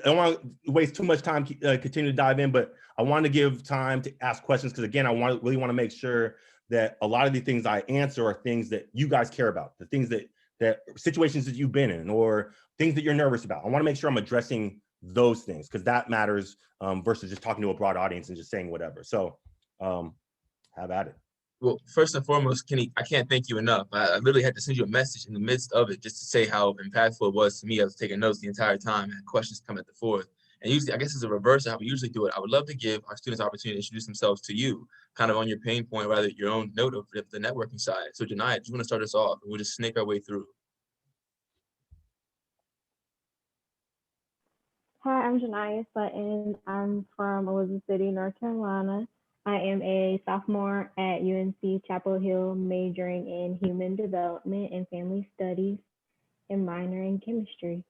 to waste too much time continue to dive in, but I want to give time to ask questions, because again, I really want to make sure that a lot of the things I answer are things that you guys care about, the things that situations that you've been in, or things that you're nervous about. I want to make sure I'm addressing those things, because that matters versus just talking to a broad audience and just saying whatever. So have at it. Well, first and foremost, Kenny, I can't thank you enough. I literally had to send you a message in the midst of it just to say how impactful it was to me. I was taking notes the entire time, and questions come at the fourth. And usually, I guess it's a reverse of how we usually do it. I would love to give our students opportunity to introduce themselves to you, kind of on your pain point, rather your own note of the networking side. So, Janiyah, do you want to start us off? And we'll just snake our way through. Hi, I'm Janiyah Sutton. I'm from Elizabeth City, North Carolina. I am a sophomore at UNC Chapel Hill, majoring in human development and family studies, and minor in chemistry.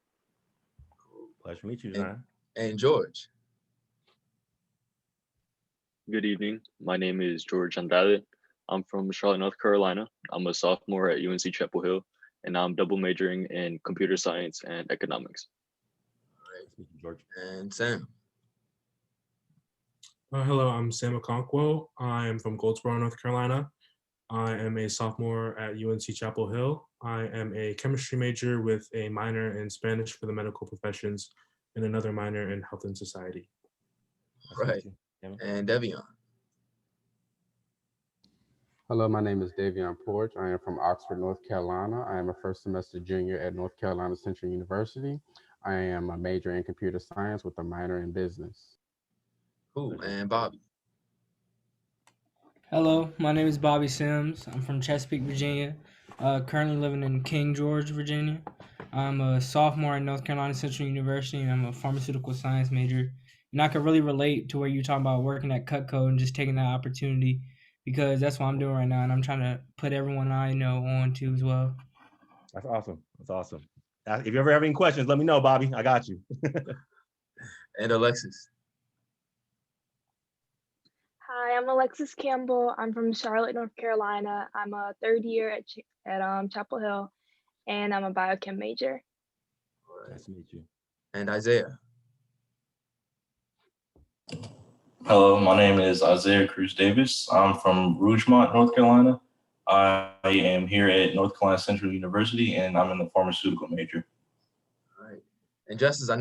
Pleasure to meet you, Janiyah. And George. Good evening. My name is George Andrade. I'm from Charlotte, North Carolina. I'm a sophomore at UNC Chapel Hill, and I'm double majoring in computer science and economics. All right, George. And Sam. Hello, I'm Sam Okonkwo. I am from Goldsboro, North Carolina. I am a sophomore at UNC Chapel Hill. I am a chemistry major with a minor in Spanish for the medical professions and another minor in health and society. All right. And Devion. Hello, my name is Davion Porch. I am from Oxford, North Carolina. I am a first semester junior at North Carolina Central University. I am a major in computer science with a minor in business. Cool. And Bobby. Hello, my name is Bobby Sims. I'm from Chesapeake, Virginia. Currently living in King George, Virginia. I'm a sophomore at North Carolina Central University, and I'm a pharmaceutical science major. And I can really relate to where you're talking about working at Cutco and just taking that opportunity, because that's what I'm doing right now, and I'm trying to put everyone I know on to as well. That's awesome. That's awesome. If you ever have any questions, let me know, Bobby. I got you. And Alexis. Hi, I'm Alexis Campbell. I'm from Charlotte, North Carolina. I'm a third year at Chapel Hill, and I'm a biochem major. All right. Nice to meet you. And Isaiah. Hello, my name is Isaiah Cruz Davis. I'm from Rougemont, North Carolina. I am here at North Carolina Central University, and I'm in the pharmaceutical major. All right. And Justice, I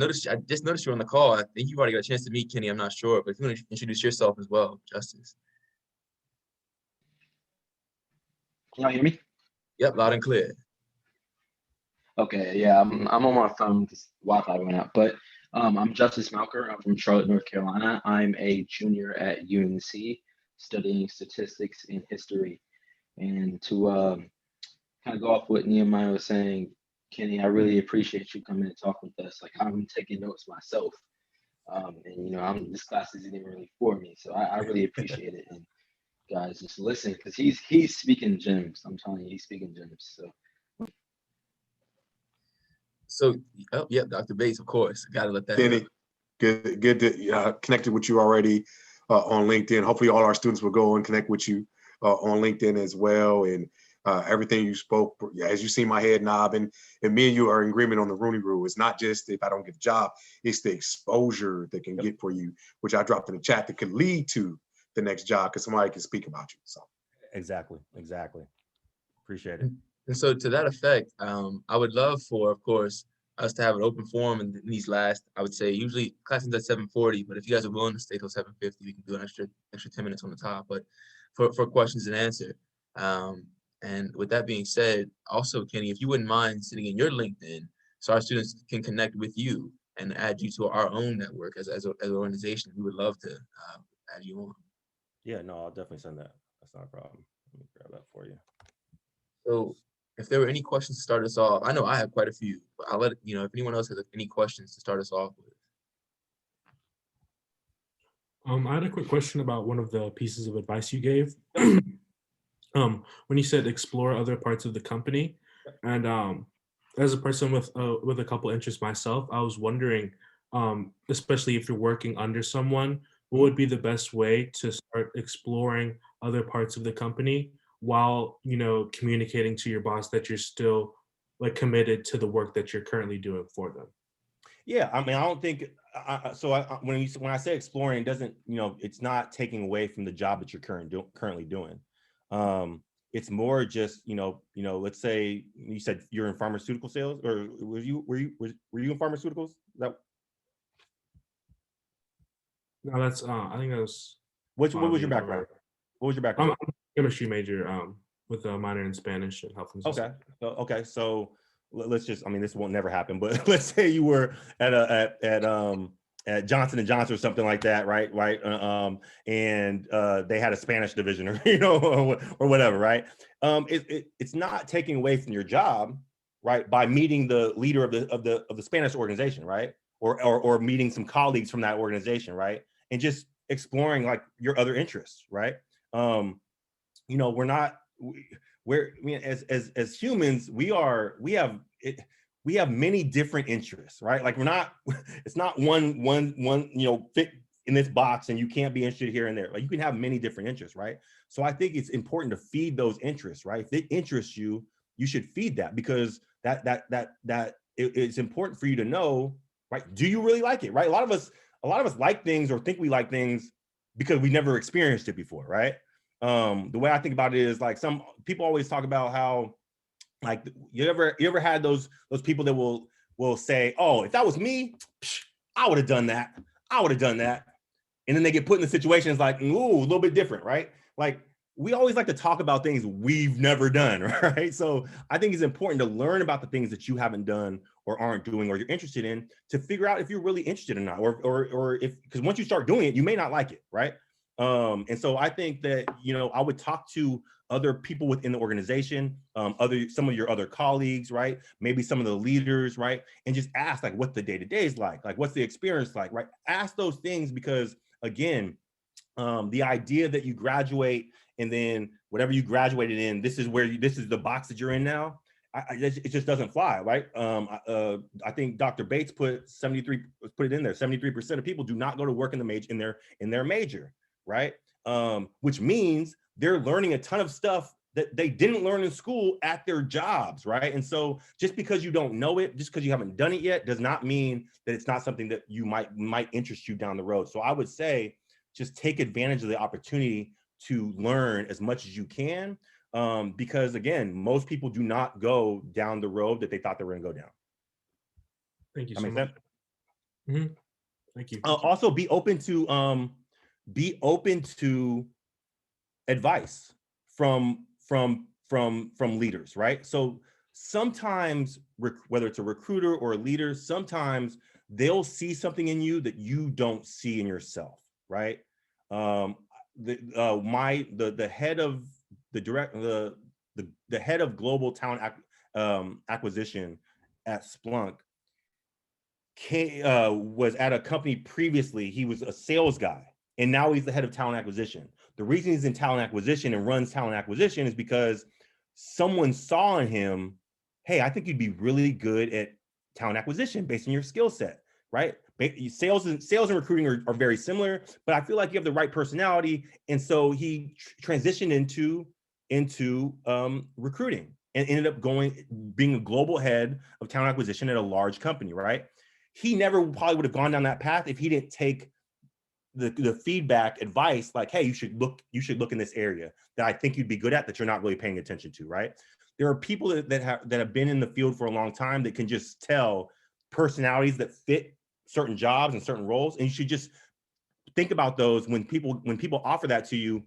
just noticed you on the call. I think you've already got a chance to meet Kenny. I'm not sure, but if you want to introduce yourself as well, Justice. Can y'all hear me? Yep, loud and clear. Okay, yeah, I'm on my phone because Wi-Fi went out. But I'm Justice Malker. I'm from Charlotte, North Carolina. I'm a junior at UNC studying statistics and history. And to kind of go off what Nehemiah was saying, Kenny, I really appreciate you coming and talking with us. Like, I'm taking notes myself. And, this class isn't even really for me. So I really appreciate it. And guys, just listen, because he's speaking gems. I'm telling you, he's speaking gems. So, oh, yeah, Dr. Bates, of course. Got to let that Kenny, good to connected with you already on LinkedIn. Hopefully all our students will go and connect with you on LinkedIn as well. And everything you spoke, as you see my head nod, and me and you are in agreement on the Rooney Rule. It's not just if I don't get a job, it's the exposure that can get for you, which I dropped in the chat, that could lead to the next job because somebody can speak about you. So Exactly. Appreciate it. And so to that effect, I would love for, of course, us to have an open forum in these last, I would say, usually classes at 7:40, but if you guys are willing to stay till 7:50, we can do an extra 10 minutes on the top, but for questions and answer. And with that being said, also, Kenny, if you wouldn't mind sitting in your LinkedIn so our students can connect with you and add you to our own network as an organization, we would love to add you on. Yeah, no, I'll definitely send that. That's not a problem. Let me grab that for you. So if there were any questions to start us off, I know I have quite a few, but I'll let you know if anyone else has any questions to start us off with. I had a quick question about one of the pieces of advice you gave. When you said explore other parts of the company, and as a person with a couple interests myself, I was wondering, especially if you're working under someone, what would be the best way to start exploring other parts of the company while, you know, communicating to your boss that you're still like committed to the work that you're currently doing for them? Yeah, I mean, I don't think when I say exploring, it doesn't, you know, it's not taking away from the job that you're currently doing. It's more just, you know, let's say you said you're in pharmaceutical sales, or were you in pharmaceuticals? No, that's I think that was What was your Bobby background? or What was your background? I'm a chemistry major with a minor in Spanish and health and social. Okay. So let's just, I mean, this won't never happen, but let's say you were at Johnson & Johnson or something like that, right? And they had a Spanish division, or or whatever, right? It's not taking away from your job, right? By meeting the leader of the Spanish organization, right? Or meeting some colleagues from that organization, right? And just exploring like your other interests, right? As humans, we have many different interests, right? Like it's not one fit in this box and you can't be interested here and there. Like you can have many different interests, right? So I think it's important to feed those interests, right? If it interests you, you should feed that, because it's important for you to know, right? Do you really like it, right? A lot of us like things or think we like things because we never experienced it before, right? The way I think about it is like some people always talk about how, like, you ever had those people that will say, oh, if that was me, I would have done that. And then they get put in the situations like, ooh, a little bit different, right? Like we always like to talk about things we've never done, right? So I think it's important to learn about the things that you haven't done or aren't doing or you're interested in, to figure out if you're really interested or not, or if, because once you start doing it, you may not like it, right? And so I think that, I would talk to other people within the organization, some of your other colleagues, right? Maybe some of the leaders, right? And just ask like what the day-to-day is like what's the experience like, right? Ask those things, because again, the idea that you graduate and then whatever you graduated in, this is the box that you're in now. It just doesn't fly, right? I think Dr. Bates put it in there. 73% of people do not go to work in their major, right? Which means they're learning a ton of stuff that they didn't learn in school at their jobs, right? And so just because you don't know it, just because you haven't done it yet, does not mean that it's not something that you might interest you down the road. So I would say just take advantage of the opportunity to learn as much as you can, because again, most people do not go down the road that they thought they were going to go down. Thank you so much. Mm-hmm. Thank you. Also, be open to advice from leaders, right? So sometimes, whether it's a recruiter or a leader, sometimes they'll see something in you that you don't see in yourself, right? The head of the head of global talent acquisition at Splunk was at a company previously. He was a sales guy, And now he's the head of talent acquisition. The reason he's in talent acquisition and runs talent acquisition is because someone saw in him, hey, I think you'd be really good at talent acquisition based on your skill set, right? Sales and recruiting are very similar, but I feel like you have the right personality. And so he transitioned into recruiting and ended up being a global head of talent acquisition at a large company, right? He never probably would have gone down that path if he didn't take the feedback advice, like, hey, you should look in this area that I think you'd be good at that you're not really paying attention to, right? There are people that have been in the field for a long time that can just tell personalities that fit certain jobs and certain roles, and you should just think about those when people offer that to you.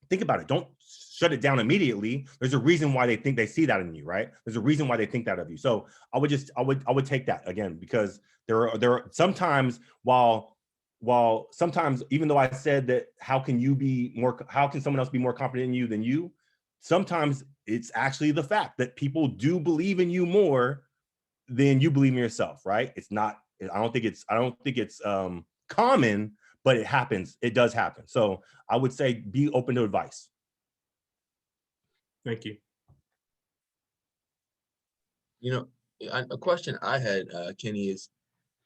Think about it. Don't shut it down immediately. There's a reason why they see that in you, right? There's a reason why they think that of you. So I would take that again, because there are sometimes while sometimes, even though I said that how can someone else be more confident in you than you, sometimes it's actually the fact that people do believe in you more than you believe in yourself, right? I don't think it's common, but it happens. It does happen. So I would say be open to advice. Thank you. You know, a question I had, Kenny, is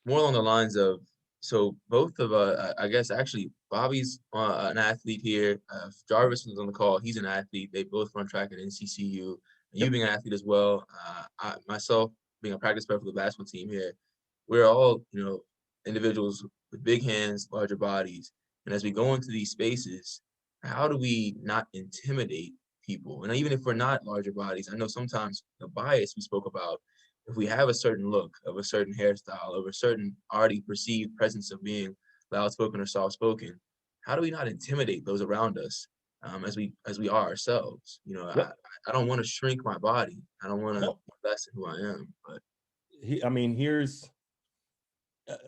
more along the lines of, so both of I guess actually Bobby's an athlete here. Jarvis was on the call. He's an athlete. They both run track at NCCU. You being an athlete as well. I myself being a practice player for the basketball team here. We're all, individuals with big hands, larger bodies. And as we go into these spaces, how do we not intimidate people? And even if we're not larger bodies, I know sometimes the bias we spoke about, if we have a certain look of a certain hairstyle, of a certain already perceived presence of being loud spoken or soft spoken, how do we not intimidate those around us as we are ourselves? Yep. I don't want to shrink my body. I don't want to Nope. lessen who I am. But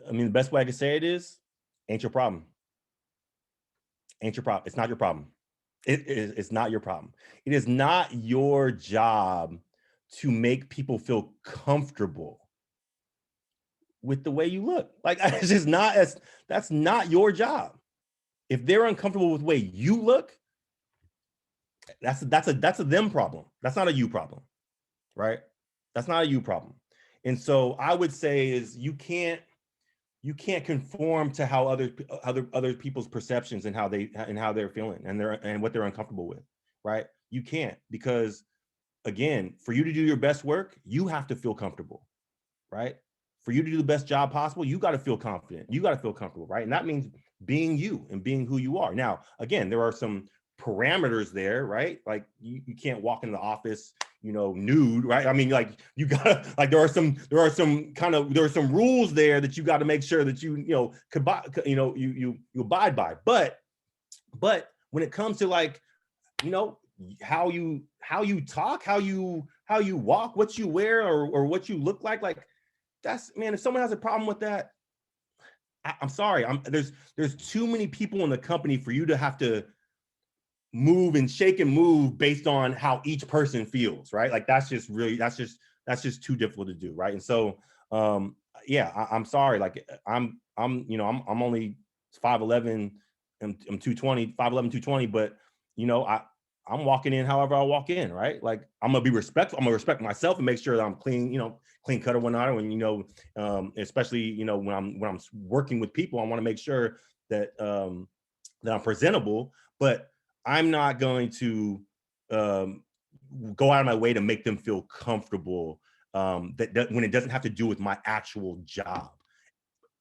the best way I can say it is, ain't your problem. Ain't your problem. It's not your problem. It's not your problem. It is not your job to make people feel comfortable with the way you look. Like, it's just not, that's not your job. If they're uncomfortable with the way you look, that's a them problem. That's not a you problem, right? That's not a you problem. And so I would say is you can't conform to how other people's perceptions and how they're feeling and what they're uncomfortable with, right? You can't, because again, for you to do your best work, you have to feel comfortable, right? For you to do the best job possible, you got to feel confident. You got to feel comfortable, right? And that means being you and being who you are. Now, again, there are some parameters there, right? Like you can't walk in the office, nude, right? I mean, like you gotta, like there are some rules there that you got to make sure that you abide by. But when it comes to like, how you talk, how you walk, what you wear, or what you look like that's, man, if someone has a problem with that, I'm sorry. There's too many people in the company for you to have to move and shake and move based on how each person feels, right? Like that's just too difficult to do, right? And so I'm sorry. Like I'm only 5'11", I'm 220, 5'11", 220, but I'm walking in however I walk in, right? Like I'm gonna be respectful. I'm gonna respect myself and make sure that I'm clean, clean cut or whatnot. And especially when I'm working with people, I want to make sure that that I'm presentable. But I'm not going to go out of my way to make them feel comfortable. That when it doesn't have to do with my actual job.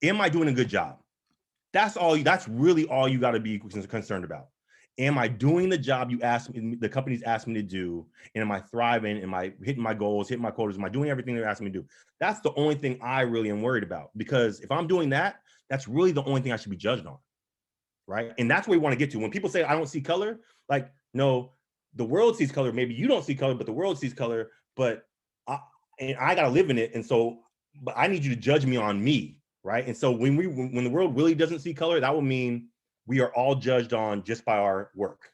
Am I doing a good job? That's really all you got to be concerned about. Am I doing the job the company's asked me to do? And am I thriving? Am I hitting my goals, hitting my quotas? Am I doing everything they're asking me to do? That's the only thing I really am worried about, because if I'm doing that, that's really the only thing I should be judged on, right? And that's where we want to get to. When people say, I don't see color, like, no, the world sees color. Maybe you don't see color, but the world sees color, but I got to live in it. And so, but I need you to judge me on me, right? And so when the world really doesn't see color, that will mean we are all judged on just by our work,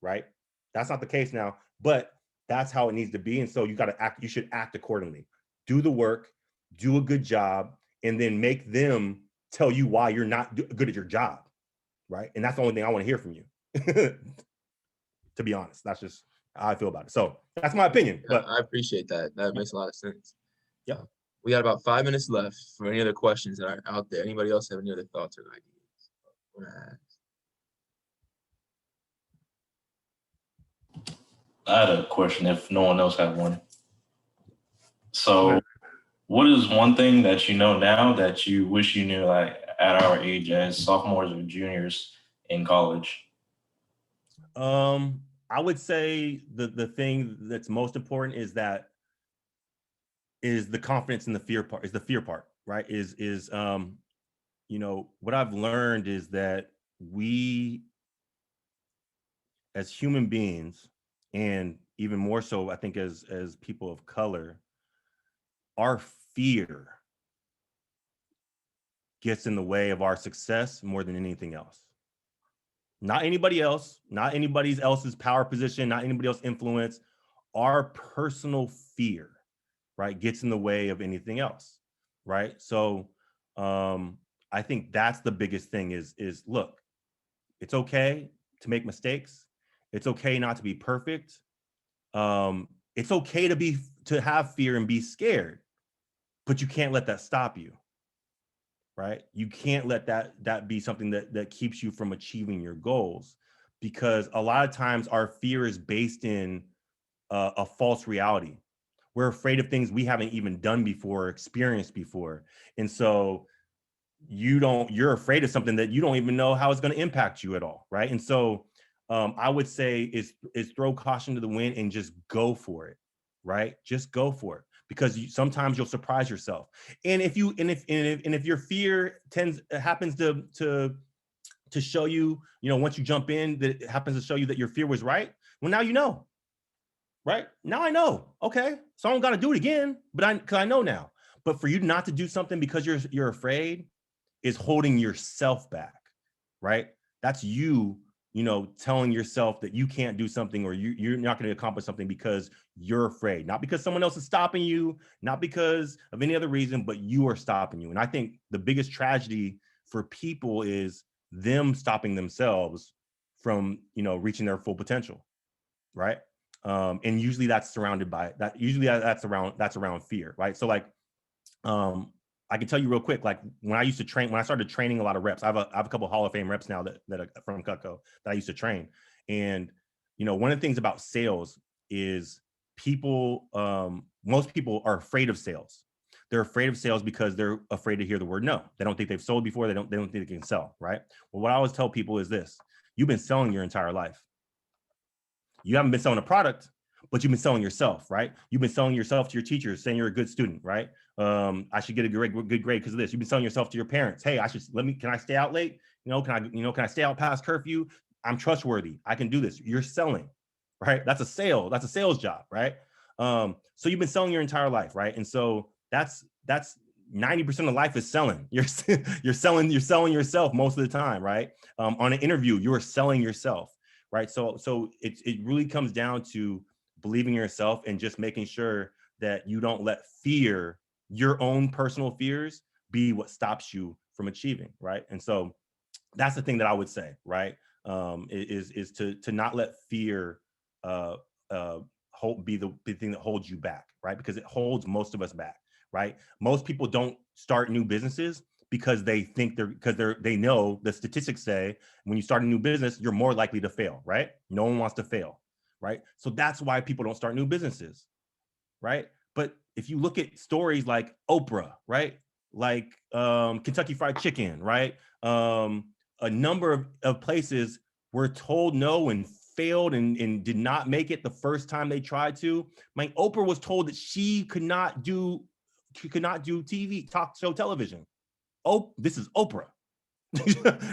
right? That's not the case now, but that's how it needs to be. And so you should act accordingly. Do the work, do a good job, and then make them tell you why you're not good at your job, right? And that's the only thing I want to hear from you. To be honest, that's just how I feel about it. So that's my opinion. But I appreciate that. That makes a lot of sense. Yeah. We got about 5 minutes left for any other questions that are out there. Anybody else have any other thoughts or ideas? I had a question if no one else had one. So what is one thing that you know now that you wish you knew like at our age as sophomores or juniors in college? I would say the thing that's most important is the confidence and the fear part, right? You know, what I've learned is that we as human beings, and even more so, I think as people of color, our fear gets in the way of our success more than anything else. Not anybody else, not anybody else's power position, not anybody else's influence. Our personal fear, right, gets in the way of anything else, right? So I think that's the biggest thing is look, it's okay to make mistakes. It's okay not to be perfect. It's okay to have fear and be scared, but you can't let that stop you, right? You can't let that be something that keeps you from achieving your goals, because a lot of times our fear is based in a false reality. We're afraid of things we haven't even done before or experienced before. And so you're afraid of something that you don't even know how it's going to impact you at all, right? And so I would say is throw caution to the wind and just go for it, right? Just go for it, because sometimes you'll surprise yourself. And if your fear happens to show you, once you jump in, that it happens to show you that your fear was right, well, now you know, right? Now I know, okay, so I don't got to do it again, because I know now. But for you not to do something because you're afraid is holding yourself back, right? That's you telling yourself that you can't do something, or you're not going to accomplish something because you're afraid, not because someone else is stopping you, not because of any other reason, but you are stopping you. And I think the biggest tragedy for people is them stopping themselves from, reaching their full potential, right? And usually that's surrounded by that. Usually that's around fear, right? So like, I can tell you real quick, like when I started training a lot of reps, I have a couple of Hall of Fame reps now that are from Cutco that I used to train. And, one of the things about sales is most people are afraid of sales. They're afraid of sales because they're afraid to hear the word no. They don't think they've sold before. They don't think they can sell, right? Well, what I always tell people is this: you've been selling your entire life. You haven't been selling a product, but you've been selling yourself, right? You've been selling yourself to your teachers, saying you're a good student, right? I should get a good grade because of this. You've been selling yourself to your parents. Hey, can I stay out late? Can I stay out past curfew? I'm trustworthy. I can do this. You're selling, right? That's a sale. That's a sales job, right? So you've been selling your entire life, right? And so that's 90% of life is selling. You're selling yourself most of the time, right? On an interview, you're selling yourself, right? So it really comes down to believing in yourself and just making sure that you don't let fear, your own personal fears, be what stops you from achieving, right? And so that's the thing that I would say, right? Is to not let fear be the thing that holds you back, right? Because it holds most of us back, right? Most people don't start new businesses because they think they know the statistics say when you start a new business, you're more likely to fail, right? No one wants to fail, right? So that's why people don't start new businesses, right? But if you look at stories like Oprah, right? Like Kentucky Fried Chicken, right? A number of places were told no and failed and did not make it the first time they tried to. Oprah was told that she could not do TV, talk show television. Oh, this is Oprah.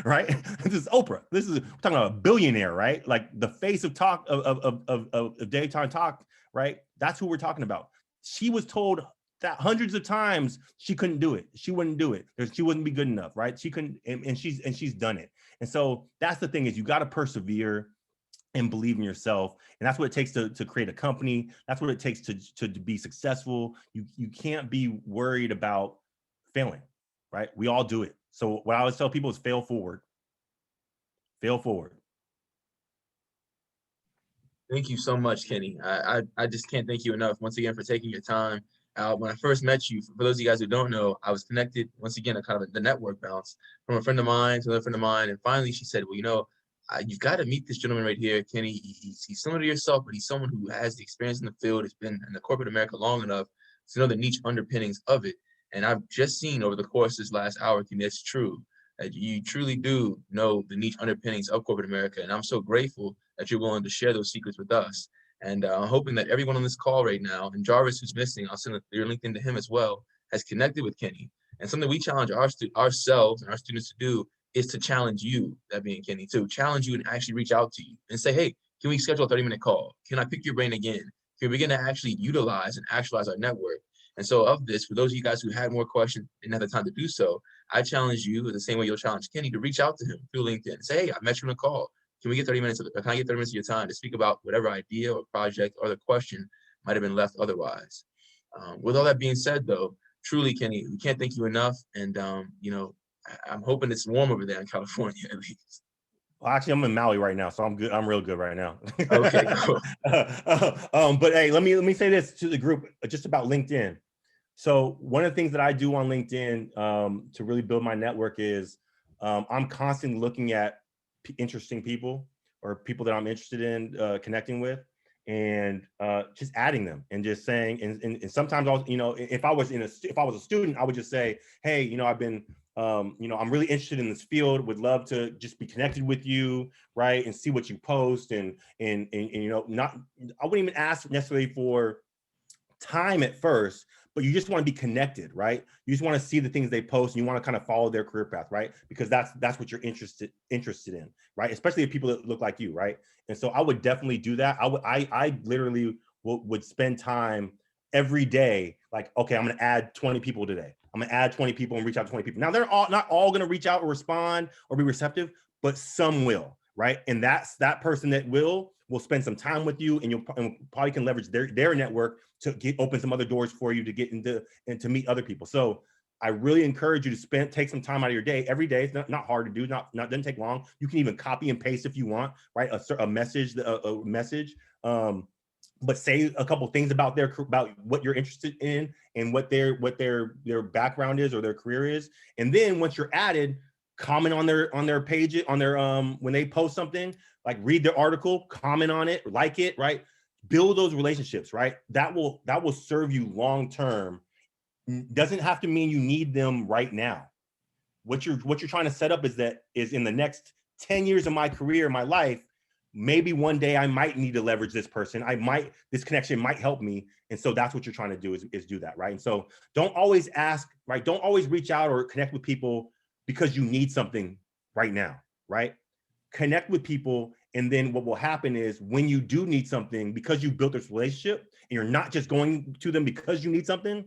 Right? This is Oprah. We're talking about a billionaire, right? Like the face of talk of daytime talk, right? That's who we're talking about. She was told that hundreds of times she couldn't do it. She wouldn't do it. She wouldn't be good enough, right? She couldn't, and she's done it. And so that's the thing, is you got to persevere and believe in yourself. And that's what it takes to create a company. That's what it takes to be successful. You can't be worried about failing, right? We all do it. So what I always tell people is fail forward. Fail forward. Thank you so much, Kenny. I just can't thank you enough once again for taking your time. When I first met you, for those of you guys who don't know, I was connected once again, a kind of the network bounce from a friend of mine to another friend of mine. And finally she said, well, you know, you've got to meet this gentleman right here, Kenny. He's similar to yourself, but he's someone who has the experience in the field, has been in the corporate America long enough to know the niche underpinnings of it. And I've just seen over the course of this last hour, Kenny, it's true. That you truly do know the niche underpinnings of corporate America. And I'm so grateful that you're willing to share those secrets with us. And I'm hoping that everyone on this call right now, and Jarvis who's missing, I'll send your LinkedIn to him as well, has connected with Kenny. And something we challenge ourselves and our students to do is to challenge you, that being Kenny, to challenge you and actually reach out to you and say, hey, can we schedule a 30-minute call? Can I pick your brain again? Can we begin to actually utilize and actualize our network? And so of this, for those of you guys who had more questions and had the time to do so, I challenge you the same way you'll challenge Kenny to reach out to him through LinkedIn and say, hey, I met you on a call. Can we get 30 minutes can I get 30 minutes of your time to speak about whatever idea or project or the question might have been left otherwise? With all that being said, though, truly, Kenny, we can't thank you enough. And, you know, I'm hoping it's warm over there in California, at least. Well, actually, I'm in Maui right now, so I'm good. I'm real good right now. Okay, cool. But hey, let me say this to the group just about LinkedIn. So one of the things that I do on LinkedIn to really build my network is I'm constantly looking at interesting people or people that I'm interested in connecting with, and just adding them and just saying, and sometimes I'll, you know, if I was a student, I would just say, hey, you know, I've been, you know, I'm really interested in this field, would love to just be connected with you, right, and see what you post, and you know, I wouldn't even ask necessarily for time at first, but you just want to be connected, right? You just want to see the things they post, and you want to kind of follow their career path, right? Because that's what you're interested in, right? Especially if people that look like you, right? And so I would definitely do that. I literally would spend time every day, like, okay, I'm going to add 20 people today. I'm going to add 20 people and reach out to 20 people. Now they're not all going to reach out or respond or be receptive, but some will, right? And that's that person that will spend some time with you, and and probably can leverage their network to open some other doors for you to get into and to meet other people. So I really encourage you to take some time out of your day every day. It's not hard to do, doesn't take long. You can even copy and paste if you want, right? A message, but say a couple things about what you're interested in and what their background is or their career is. And then once you're added, comment on their page, on their when they post something, like read their article, comment on it, like it, right? Build those relationships, right? That will serve you long term. Doesn't have to mean you need them right now. What you're trying to set up is in the next 10 years of my career, my life, maybe one day I might need to leverage this person. This connection might help me. And so that's what you're trying to do is do that, right? And so don't always ask, right? Don't always reach out or connect with people because you need something right now, right? Connect with people, and then what will happen is when you do need something, because you built this relationship and you're not just going to them because you need something,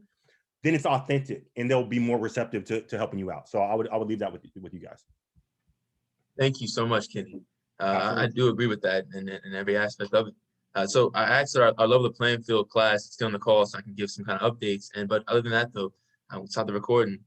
then it's authentic and they'll be more receptive to helping you out. So I would leave that with you guys. Thank you so much, Kenny. I do agree with that in every aspect of it. So I asked our Love the Playing Field class, it's still on the call, so I can give some kind of updates. But other than that, though, I will stop the recording.